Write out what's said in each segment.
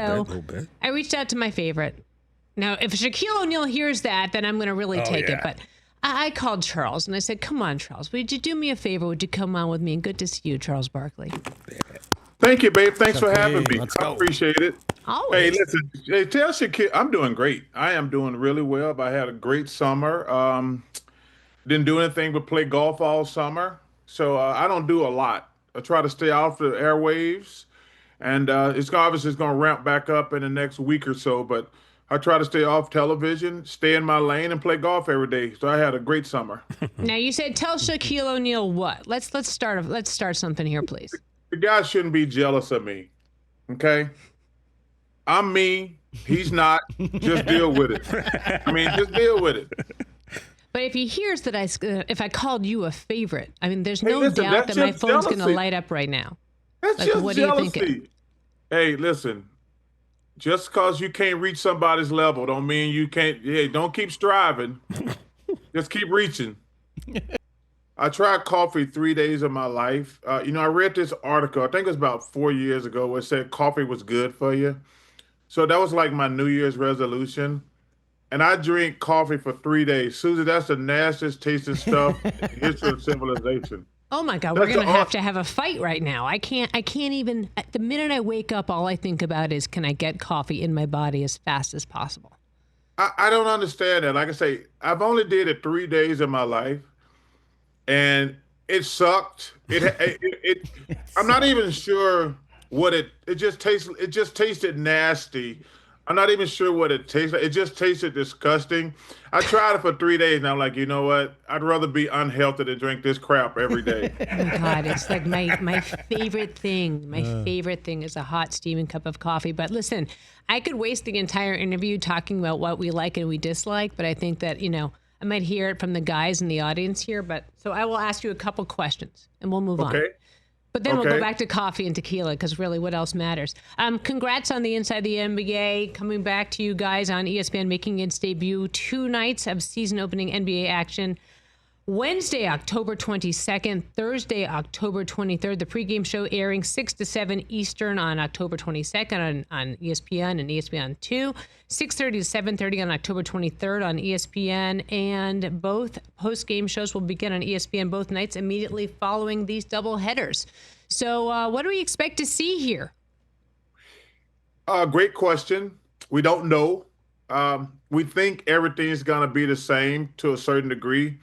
So I reached out to my favorite. Now, if Shaquille O'Neal hears that, then I'm going to really take it. But I called Charles and I said, come on, Charles, would you do me a favor? Would you come on with me? And good to see you, Charles Barkley. Thank you, babe. Thanks for having me. I appreciate it. Always. Hey, listen. Hey, tell Shaquille, I'm doing great. I am doing really well. I had a great summer. Didn't do anything but play golf all summer. So I don't do a lot. I try to stay off the airwaves. And it's obviously going to ramp back up in the next week or so. But I try to stay off television, stay in my lane, and play golf every day. So I had a great summer. Now, you said tell Shaquille O'Neal what? Let's start something here, please. The guy shouldn't be jealous of me, okay? I'm me. He's not. Just deal with it. I mean, just deal with it. But if he hears that if I called you a favorite, I mean, there's no doubt that my phone's going to light up right now. That's like, just what jealousy. Are you thinking? Hey, listen. Just because you can't reach somebody's level don't mean you can't. Hey, don't keep striving. Just keep reaching. I tried coffee 3 days of my life. I read this article, I think it was about 4 years ago, where it said coffee was good for you. So that was like my New Year's resolution. And I drink coffee for 3 days. Susie, that's the nastiest tasting stuff in the history of civilization. Oh my God, we're going to have a fight right now. I can't even, the minute I wake up, all I think about is, can I get coffee in my body as fast as possible? I don't understand that. Like I say, I've only did it 3 days of my life. And it sucked. I'm not even sure what it just tasted nasty. I'm not even sure what it tastes like. It just tasted disgusting. I tried it for 3 days and I'm like, you know what? I'd rather be unhealthy than drink this crap every day. Oh my God, it's like my favorite thing. My favorite thing is a hot steaming cup of coffee. But listen, I could waste the entire interview talking about what we like and we dislike, but I think that, I might hear it from the guys in the audience here, so I will ask you a couple questions and we'll move on. But then we'll go back to coffee and tequila because really what else matters? Congrats on the Inside the NBA coming back to you guys on ESPN, making its debut 2 nights of season opening NBA action. Wednesday, October 22nd, Thursday, October 23rd. The pregame show airing 6 to 7 Eastern on October 22nd on ESPN and ESPN2. 6:30 to 7:30 on October 23rd on ESPN. And both post-game shows will begin on ESPN both nights immediately following these double headers. So what do we expect to see here? Great question. We don't know. We think everything's going to be the same to a certain degree.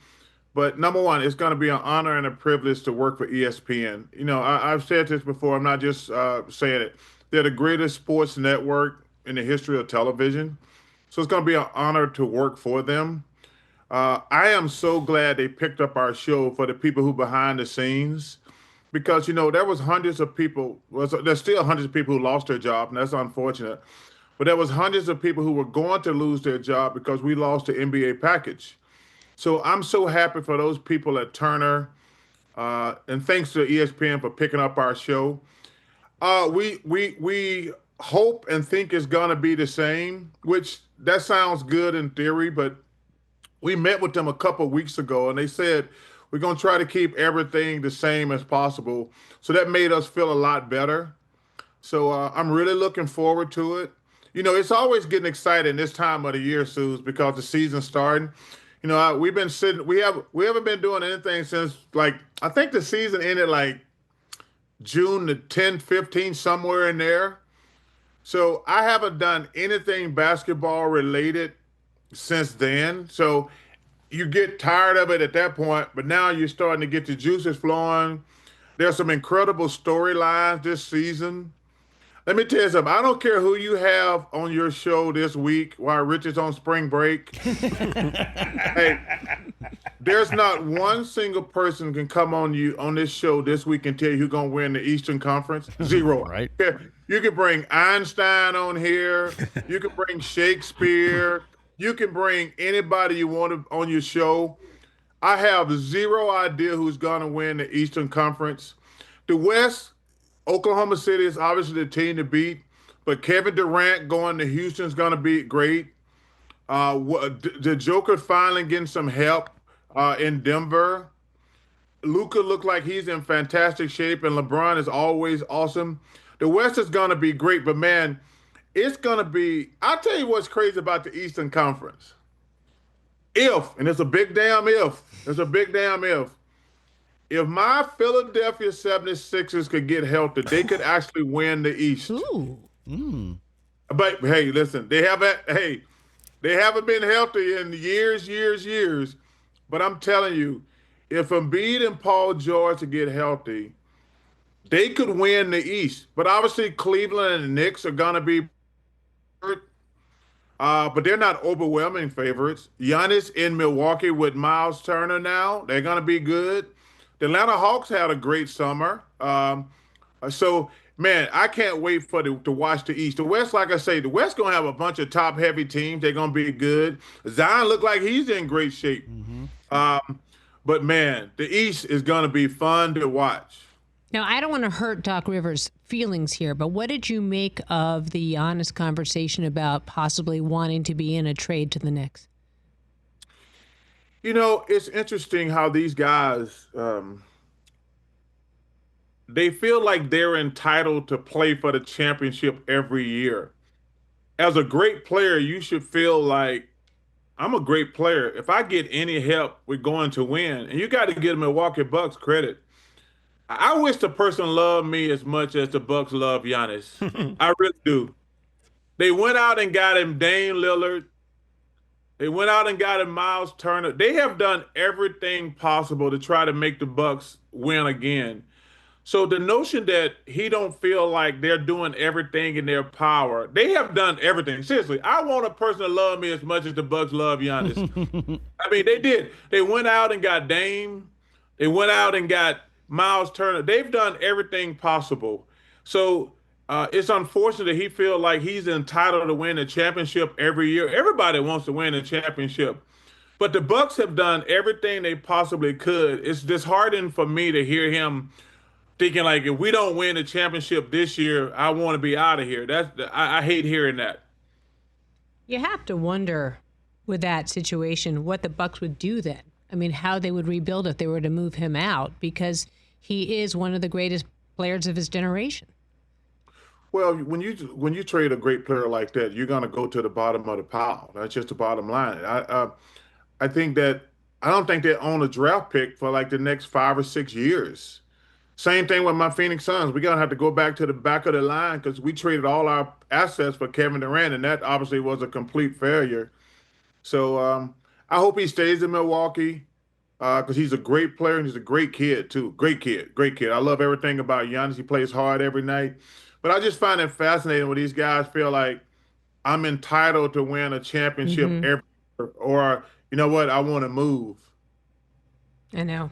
But number one, it's going to be an honor and a privilege to work for ESPN. I've said this before. I'm not just saying it. They're the greatest sports network in the history of television. So it's going to be an honor to work for them. I am so glad they picked up our show for the people who behind the scenes. Because, there was hundreds of people. Well, there's still hundreds of people who lost their job, and that's unfortunate. But there was hundreds of people who were going to lose their job because we lost the NBA package. So I'm so happy for those people at Turner, and thanks to ESPN for picking up our show. We hope and think it's going to be the same, which that sounds good in theory, but we met with them a couple of weeks ago, and they said we're going to try to keep everything the same as possible. So that made us feel a lot better. So I'm really looking forward to it. It's always getting exciting this time of the year, Suze, because the season's starting. We've been sitting. We haven't been doing anything since I think the season ended June the 10th, 15th, somewhere in there. So I haven't done anything basketball related since then. So you get tired of it at that point, but now you're starting to get the juices flowing. There's some incredible storylines this season. Let me tell you something. I don't care who you have on your show this week while Rich is on spring break. Hey, there's not one single person can come on this show this week and tell you who's going to win the Eastern Conference. Zero. Right. You can bring Einstein on here. You can bring Shakespeare. You can bring anybody you want on your show. I have zero idea who's going to win the Eastern Conference. The West, Oklahoma City is obviously the team to beat, but Kevin Durant going to Houston is going to be great. The Joker finally getting some help in Denver. Luka looked like he's in fantastic shape, and LeBron is always awesome. The West is going to be great, but man, it's going to be, I'll tell you what's crazy about the Eastern Conference. If, and it's a big damn if, if my Philadelphia 76ers could get healthy, they could actually win the East. Ooh. But hey, listen, they haven't been healthy in years. But I'm telling you, if Embiid and Paul George to get healthy, they could win the East. But obviously, Cleveland and the Knicks are gonna be hurt. But they're not overwhelming favorites. Giannis in Milwaukee with Miles Turner now, they're gonna be good. The Atlanta Hawks had a great summer. So man, I can't wait to watch the East. The West, like I say, the West gonna have a bunch of top heavy teams. They're gonna be good. Zion look like he's in great shape. But man, the East is gonna be fun to watch. Now, I don't want to hurt Doc Rivers' feelings here, but what did you make of the honest conversation about possibly wanting to be in a trade to the Knicks? You know, it's interesting how these guys they feel like they're entitled to play for the championship every year. As a great player, you should feel like I'm a great player. If I get any help, we're going to win. And you got to give the Milwaukee Bucks credit. I wish the person loved me as much as the Bucks love Giannis. I really do. They went out and got him Dame Lillard. They went out and got him Miles Turner. They have done everything possible to try to make the Bucks win again. So the notion that he don't feel like they're doing everything in their power, they have done everything. Seriously, I want a person to love me as much as the Bucks love Giannis. I mean, they did. They went out and got Dame. They went out and got Miles Turner. They've done everything possible. So it's unfortunate that he feels like he's entitled to win a championship every year. Everybody wants to win a championship. But the Bucks have done everything they possibly could. It's disheartening for me to hear him thinking like, if we don't win the championship this year, I want to be out of here. I hate hearing that. You have to wonder with that situation what the Bucks would do then. I mean, how they would rebuild if they were to move him out, because he is one of the greatest players of his generation. Well, when you trade a great player like that, you're going to go to the bottom of the pile. That's just the bottom line. I think that I don't think they own a draft pick for like the next 5 or 6 years. Same thing with my Phoenix Suns. We're going to have to go back to the back of the line because we traded all our assets for Kevin Durant, and that obviously was a complete failure. So I hope he stays in Milwaukee because he's a great player and he's a great kid, too. Great kid. I love everything about Giannis. He plays hard every night. But I just find it fascinating when these guys feel like I'm entitled to win a championship every year, or, you know what, I want to move. I know,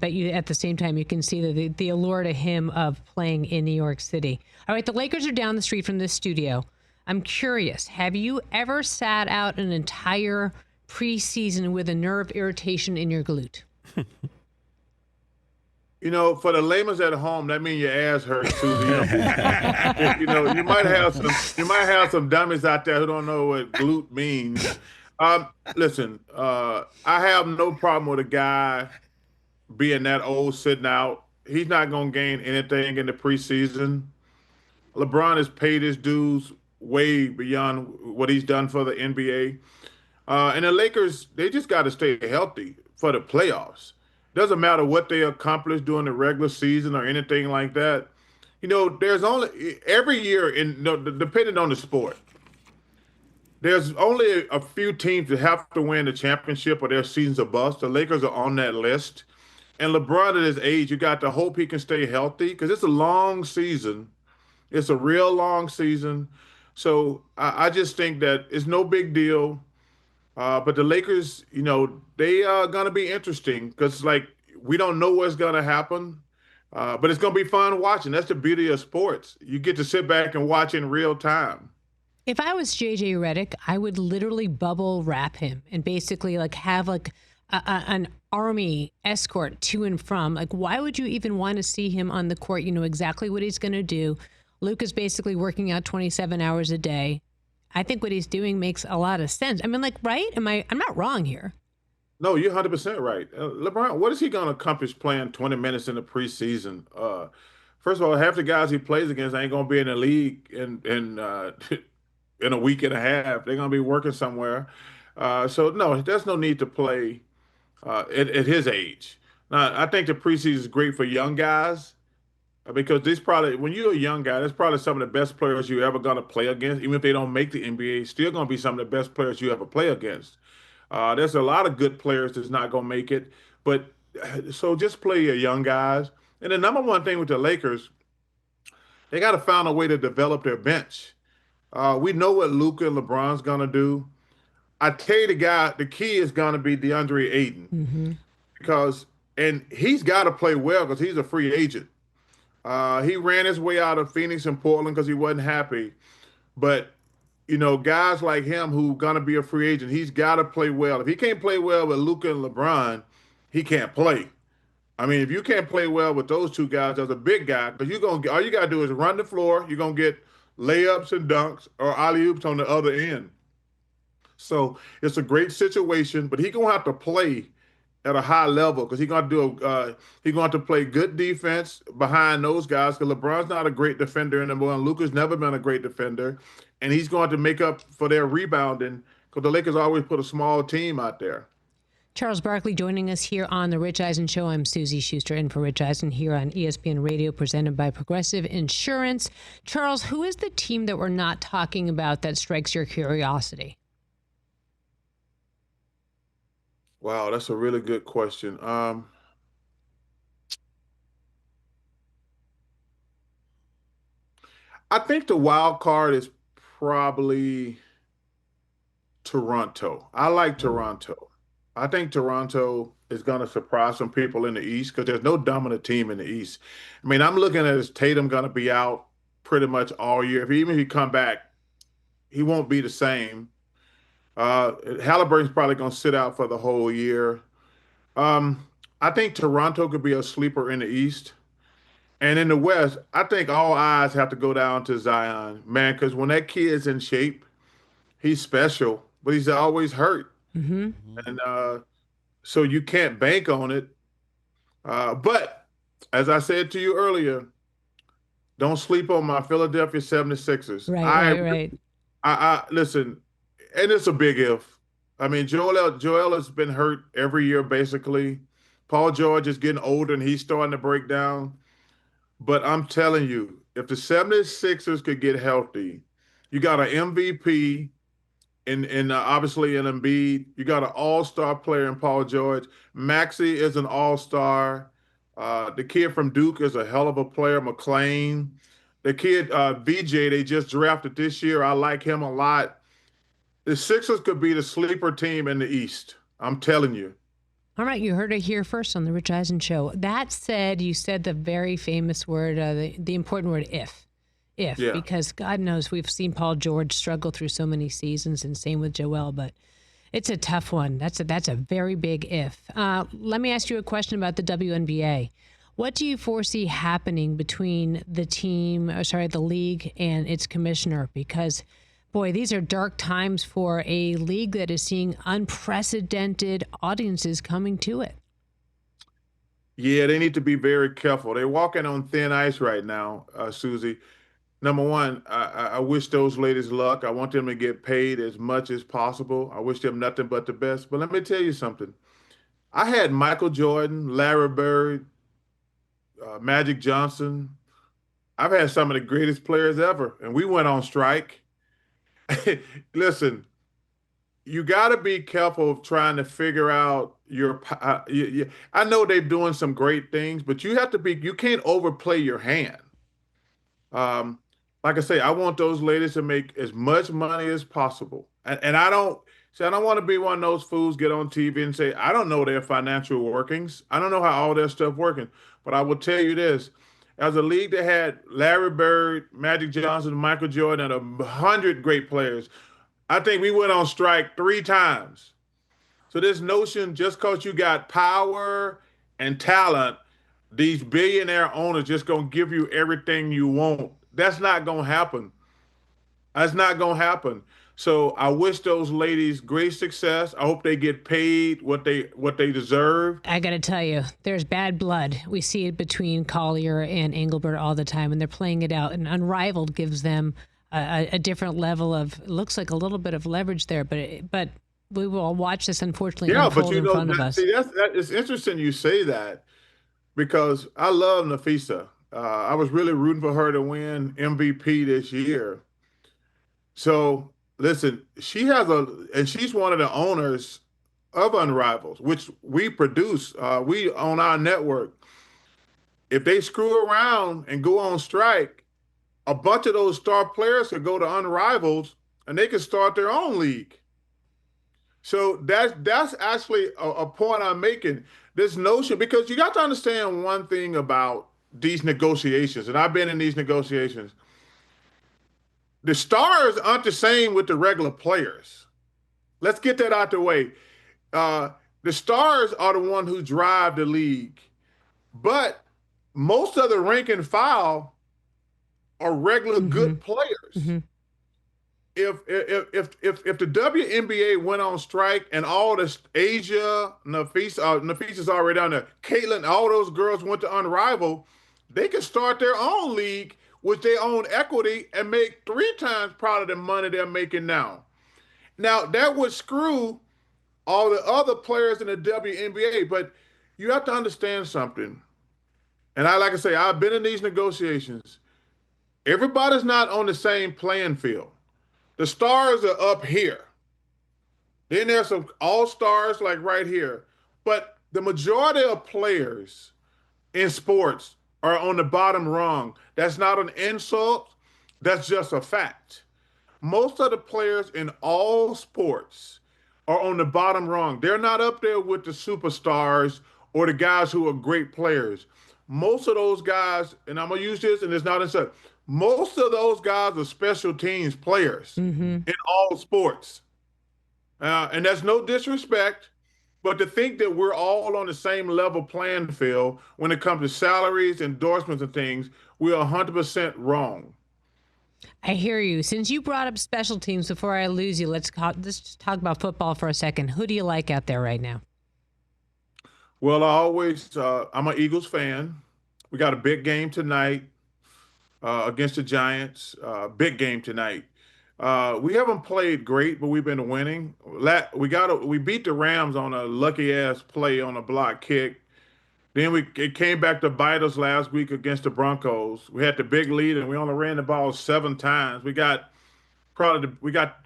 but you at the same time you can see the allure to him of playing in New York City. All right, the Lakers are down the street from this studio. I'm curious, have you ever sat out an entire preseason with a nerve irritation in your glute? You know, for the layman's at home, that means your ass hurts, Susie. You know, you might have some dummies out there who don't know what glute means. Listen, I have no problem with a guy being that old sitting out. He's not going to gain anything in the preseason. LeBron has paid his dues way beyond what he's done for the NBA. And the Lakers, they just got to stay healthy for the playoffs. Doesn't matter what they accomplish during the regular season or anything like that. You know, there's only every year, depending on the sport, there's only a few teams that have to win the championship or their season's a bust. The Lakers are on that list. And LeBron at his age, you got to hope he can stay healthy because it's a long season. It's a real long season. So I just think that it's no big deal. But the Lakers, you know, they are going to be interesting because, like, we don't know what's going to happen. But it's going to be fun watching. That's the beauty of sports. You get to sit back and watch in real time. If I was JJ Redick, I would literally bubble wrap him and basically like have like an army escort to and from. Like, why would you even want to see him on the court? You know exactly what he's going to do. Luke is basically working out 27 hours a day. I think what he's doing makes a lot of sense. I mean, like, right? I'm not wrong here. No, you're 100% right. LeBron, what is he going to accomplish playing 20 minutes in the preseason? First of all, half the guys he plays against ain't gonna be in the league in a week and a half. They're gonna be working somewhere. So no, there's no need to play at his age. Now, I think the preseason is great for young guys because this probably when you're a young guy, that's probably some of the best players you're ever gonna play against. Even if they don't make the NBA, still gonna be some of the best players you ever play against. There's a lot of good players that's not gonna make it, but so just play your young guys. And the number one thing with the Lakers, they got to find a way to develop their bench. We know what Luka and LeBron's gonna do. I tell you, the key is gonna be DeAndre Ayton Mm-hmm. because, and he's got to play well because he's a free agent. He ran his way out of Phoenix and Portland because he wasn't happy. But guys like him who gonna be a free agent, he's got to play well. If he can't play well with Luka and LeBron, he can't play. I mean, if you can't play well with those two guys as a big guy, because you're gonna all you gotta do is run the floor, you're gonna get layups and dunks or alley oops on the other end. So it's a great situation, but he's gonna have to play at a high level because he's gonna have to play good defense behind those guys. Because LeBron's not a great defender anymore, and Luka's never been a great defender, and he's going to make up for their rebounding because the Lakers always put a small team out there. Charles Barkley joining us here on The Rich Eisen Show. I'm Susie Schuster in for Rich Eisen here on ESPN Radio, presented by Progressive Insurance. Charles, who is the team that we're not talking about that strikes your curiosity? Wow, that's a really good question. I think the wild card is probably Toronto. I like Toronto. I think Toronto is going to surprise some people in the East because there's no dominant team in the East. I mean, I'm looking at is Tatum going to be out pretty much all year. Even if he come back, he won't be the same. Halliburton's probably going to sit out for the whole year. Um, I think Toronto could be a sleeper in the East. And in the West, I think all eyes have to go down to Zion, man, because when that kid's in shape, he's special, but he's always hurt. Mm-hmm. And so you can't bank on it. But as I said to you earlier, don't sleep on my Philadelphia 76ers. Right. I listen, and it's a big if. I mean, Joel has been hurt every year, basically. Paul George is getting older and he's starting to break down. But I'm telling you, if the 76ers could get healthy, you got an MVP in obviously in Embiid. You got an all-star player in Paul George. Maxey is an all-star. The kid from Duke is a hell of a player, McClain. The kid VJ they just drafted this year, I like him a lot. The Sixers could be the sleeper team in the East. I'm telling you. All right, you heard it here first on The Rich Eisen Show. That said, you said the very famous word, the important word, if. Yeah. Because God knows we've seen Paul George struggle through so many seasons, and same with Joel, but it's a tough one. That's a very big if. Let me ask you a question about the WNBA. What do you foresee happening between the league and its commissioner? Because, boy, these are dark times for a league that is seeing unprecedented audiences coming to it. Yeah, they need to be very careful. They're walking on thin ice right now, Susie. Number one, I wish those ladies luck. I want them to get paid as much as possible. I wish them nothing but the best. But let me tell you something. I had Michael Jordan, Larry Bird, Magic Johnson. I've had some of the greatest players ever, and we went on strike. Listen, you got to be careful of trying to figure out I know they're doing some great things, but you can't overplay your hand. Um, like I say, I want those ladies to make as much money as possible. And I don't want to be one of those fools get on TV and say, I don't know their financial workings. I don't know how all their stuff working. But I will tell you this, as a league that had Larry Bird, Magic Johnson, Michael Jordan, and 100 great players, I think we went on strike 3 times. So this notion, just because you got power and talent, these billionaire owners just going to give you everything you want. That's not going to happen. That's not going to happen. So I wish those ladies great success. I hope they get paid what they deserve. I got to tell you, there's bad blood. We see it between Collier and Engelbert all the time, and they're playing it out. And Unrivaled gives them a different level of, it looks like a little bit of leverage there, but we will watch this unfortunately Yeah, but unfold in front of us. see, it's interesting you say that because I love Nafisa. I was really rooting for her to win MVP this year. So listen, and she's one of the owners of Unrivals, which we produce. We on our network. If they screw around and go on strike, a bunch of those star players could go to Unrivals and they could start their own league. So that's actually a point I'm making. This notion, because you got to understand one thing about these negotiations, and I've been in these negotiations. The stars aren't the same with the regular players. Let's get that out the way. The stars are the one who drive the league, but most of the rank and file are regular good players. Mm-hmm. If the WNBA went on strike and all this Asia, Nafisa's already down there, Caitlin, all those girls went to Unrivaled, they could start their own league with their own equity and make 3 times probably the money they're making now. Now that would screw all the other players in the WNBA, but you have to understand something. And like I say, I've been in these negotiations. Everybody's not on the same playing field. The stars are up here. Then there's some all-stars like right here. But the majority of players in sports are on the bottom rung. That's not an insult. That's just a fact. Most of the players in all sports are on the bottom rung. They're not up there with the superstars or the guys who are great players. Most of those guys, and I'm going to use this, and it's not insult, most of those guys are special teams players in all sports. And that's no disrespect, but to think that we're all on the same level playing field when it comes to salaries, endorsements, and things, we're 100% wrong. I hear you. Since you brought up special teams, before I lose you, let's just talk about football for a second. Who do you like out there right now? Well, I'm an Eagles fan. We got a big game tonight against the Giants. Big game tonight. We haven't played great, but we've been winning. We beat the Rams on a lucky ass play on a block kick. Then it came back to bite us last week against the Broncos. We had the big lead and we only ran the ball 7 times. We got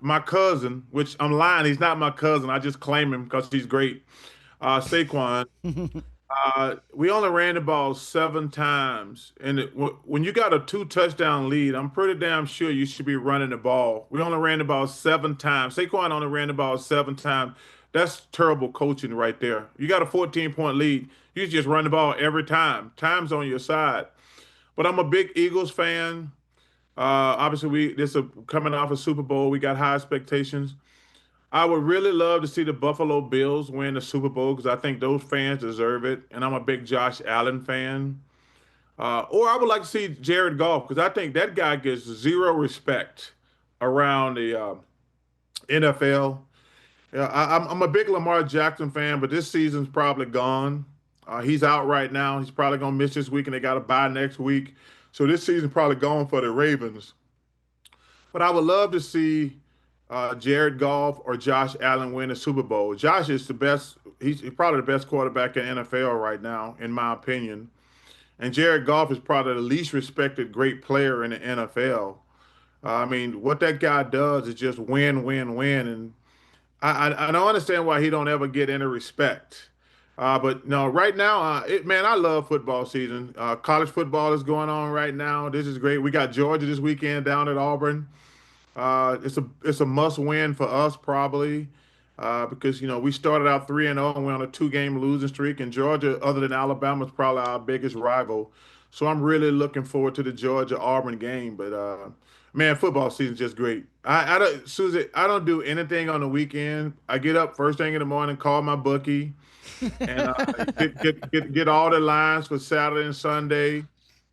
my cousin, which I'm lying. He's not my cousin. I just claim him because he's great. Saquon. We only ran the ball 7 times. And when you got a 2-touchdown lead, I'm pretty damn sure you should be running the ball. We only ran the ball 7 times. Saquon only ran the ball 7 times. That's terrible coaching right there. You got a 14-point lead. You just run the ball every time. Time's on your side. But I'm a big Eagles fan. Obviously, coming off a Super Bowl. We got high expectations. I would really love to see the Buffalo Bills win the Super Bowl because I think those fans deserve it. And I'm a big Josh Allen fan. Or I would like to see Jared Goff because I think that guy gets zero respect around the NFL. Yeah, I'm a big Lamar Jackson fan, but this season's probably gone. He's out right now. He's probably going to miss this week, and they got to bye next week. So this season's probably gone for the Ravens. But I would love to see Jared Goff or Josh Allen win the Super Bowl. Josh is the best. He's probably the best quarterback in NFL right now, in my opinion. And Jared Goff is probably the least respected great player in the NFL. I mean, what that guy does is just win, win, win. And I don't understand why he don't ever get any respect. But no, right now, man, I love football season. College football is going on right now. This is great. We got Georgia this weekend down at Auburn. It's a must win for us probably because we started out 3-0 and we're on a 2-game losing streak. And Georgia, other than Alabama, is probably our biggest rival. So I'm really looking forward to the Georgia Auburn game. But man, football season's just great. I don't, Susie, I don't do anything on the weekend. I get up first thing in the morning, call my bookie, and get all the lines for Saturday and Sunday.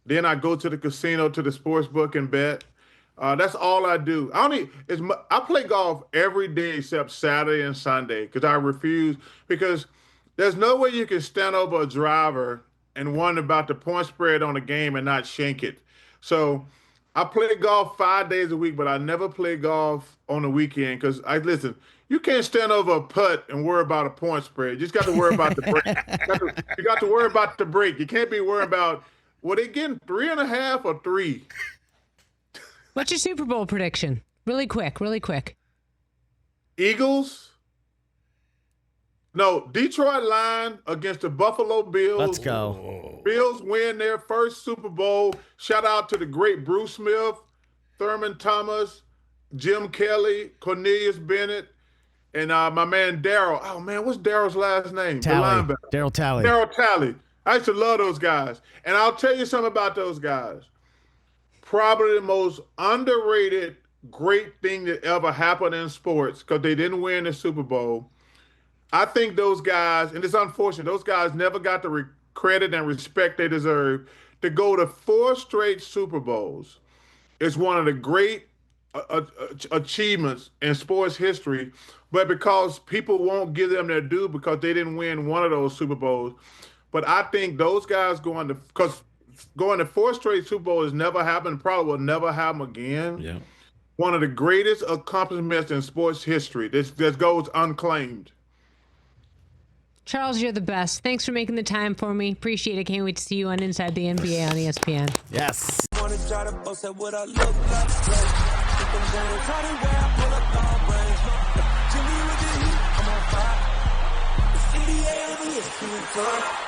Then I go to the casino, to the sports book and bet. That's all I do. I play golf every day except Saturday and Sunday because I refuse because there's no way you can stand over a driver and wonder about the point spread on the game and not shank it. So I play golf 5 days a week, but I never play golf on the weekend because listen. You can't stand over a putt and worry about a point spread. You just got to worry about the break. You got to worry about the break. You can't be worried about they getting 3.5 or 3. What's your Super Bowl prediction? Really quick. Eagles. No, Detroit Lions against the Buffalo Bills. Let's go. Bills win their first Super Bowl. Shout out to the great Bruce Smith, Thurman Thomas, Jim Kelly, Cornelius Bennett, and my man Darryl. Oh, man, what's Darryl's last name? Talley. Darryl Talley. Darryl Talley. I used to love those guys. And I'll tell you something about those guys. Probably the most underrated great thing that ever happened in sports because they didn't win the Super Bowl. I think those guys, and it's unfortunate, those guys never got the credit and respect they deserve. To go to 4 straight Super Bowls is one of the great achievements in sports history, but because people won't give them their due because they didn't win one of those Super Bowls. But I think those guys going to 4 straight Super Bowls never happened, probably will never happen again. Yeah. One of the greatest accomplishments in sports history. This goes unclaimed. Charles, you're the best. Thanks for making the time for me. Appreciate it. Can't wait to see you on Inside the NBA on ESPN. Yes. I'm on fire.